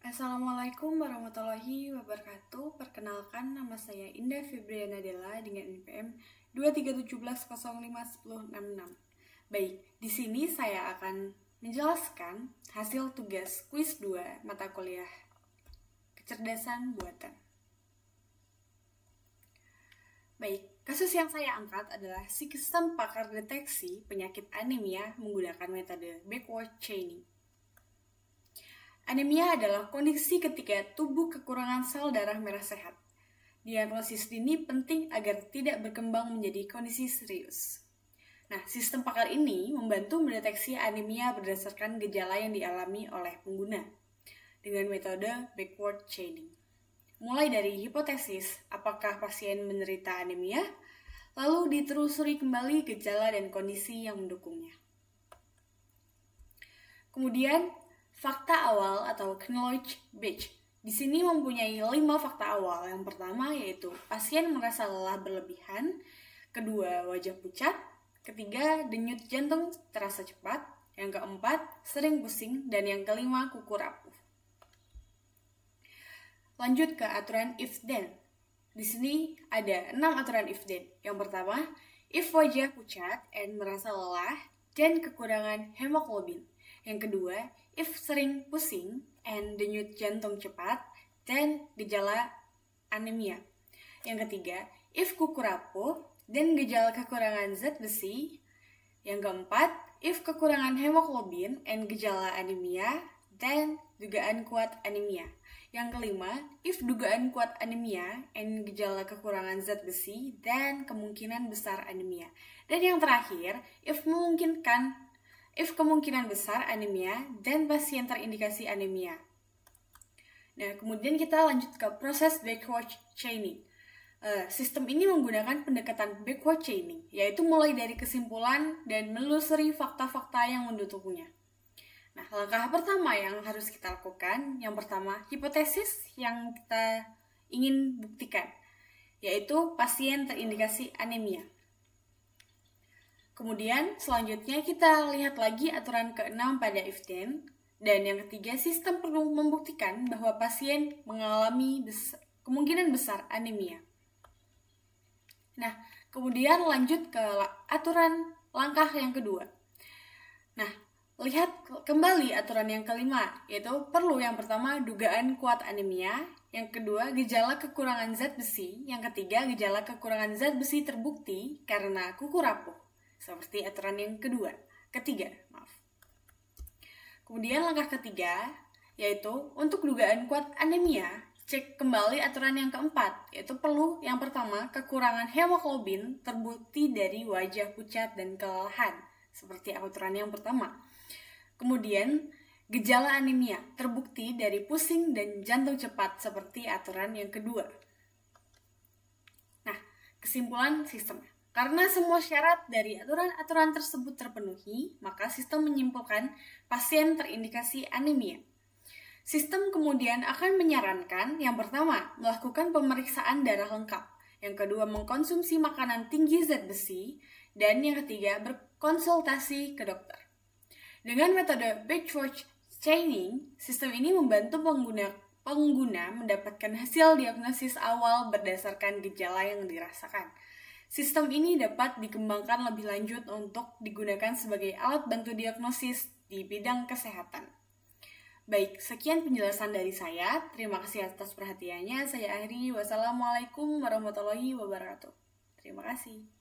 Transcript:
Assalamualaikum warahmatullahi wabarakatuh. Perkenalkan, nama saya Indah Febriana Della dengan NPM 2317051066. Baik, di sini saya akan menjelaskan hasil tugas kuis 2 mata kuliah kecerdasan buatan. Baik, kasus yang saya angkat adalah sistem pakar deteksi penyakit anemia menggunakan metode backward chaining. Anemia adalah kondisi ketika tubuh kekurangan sel darah merah sehat. Diagnosis dini penting agar tidak berkembang menjadi kondisi serius. Nah, sistem pakar ini membantu mendeteksi anemia berdasarkan gejala yang dialami oleh pengguna dengan metode backward chaining. Mulai dari hipotesis apakah pasien menderita anemia, lalu ditelusuri kembali gejala dan kondisi yang mendukungnya. Kemudian, fakta awal atau knowledge base di sini mempunyai 5 fakta awal. Yang pertama yaitu pasien merasa lelah berlebihan, kedua wajah pucat, ketiga denyut jantung terasa cepat, yang keempat sering pusing, dan yang kelima kuku rapuh. Lanjut ke aturan if then. Di sini ada 6 aturan if then. Yang pertama, if wajah pucat and merasa lelah dan kekurangan hemoglobin. Yang kedua, if sering pusing and denyut jantung cepat dan gejala anemia. Yang ketiga, if kuku rapuh dan gejala kekurangan zat besi. Yang keempat, if kekurangan hemoglobin and gejala anemia dan dugaan kuat anemia. Yang kelima, if dugaan kuat anemia and gejala kekurangan zat besi dan kemungkinan besar anemia. Dan yang terakhir, if kemungkinan besar anemia dan pasien terindikasi anemia. Nah, kemudian kita lanjut ke proses backward chaining. Sistem ini menggunakan pendekatan backward chaining, yaitu mulai dari kesimpulan dan menelusuri fakta-fakta yang mendukungnya. Nah, langkah pertama yang harus kita lakukan, yang pertama, hipotesis yang kita ingin buktikan, yaitu pasien terindikasi anemia. Kemudian, selanjutnya kita lihat lagi aturan ke-6 pada if then, dan yang ketiga, sistem perlu membuktikan bahwa pasien mengalami kemungkinan besar anemia. Nah, kemudian lanjut ke aturan langkah yang kedua. Nah, lihat kembali aturan yang kelima, yaitu perlu yang pertama dugaan kuat anemia, yang kedua gejala kekurangan zat besi, yang ketiga gejala kekurangan zat besi terbukti karena kuku rapuh, seperti aturan yang ketiga. Kemudian langkah ketiga, yaitu untuk dugaan kuat anemia, cek kembali aturan yang keempat, yaitu perlu yang pertama kekurangan hemoglobin terbukti dari wajah pucat dan kelelahan, seperti aturan yang pertama. Kemudian, gejala anemia terbukti dari pusing dan jantung cepat seperti aturan yang kedua. Nah, kesimpulan sistemnya. Karena semua syarat dari aturan-aturan tersebut terpenuhi, maka sistem menyimpulkan pasien terindikasi anemia. Sistem kemudian akan menyarankan yang pertama, melakukan pemeriksaan darah lengkap. Yang kedua, mengkonsumsi makanan tinggi zat besi. Dan yang ketiga, berkonsultasi ke dokter. Dengan metode backward chaining, sistem ini membantu pengguna mendapatkan hasil diagnosis awal berdasarkan gejala yang dirasakan. Sistem ini dapat dikembangkan lebih lanjut untuk digunakan sebagai alat bantu diagnosis di bidang kesehatan. Baik, sekian penjelasan dari saya. Terima kasih atas perhatiannya. Saya akhiri. Wassalamualaikum warahmatullahi wabarakatuh. Terima kasih.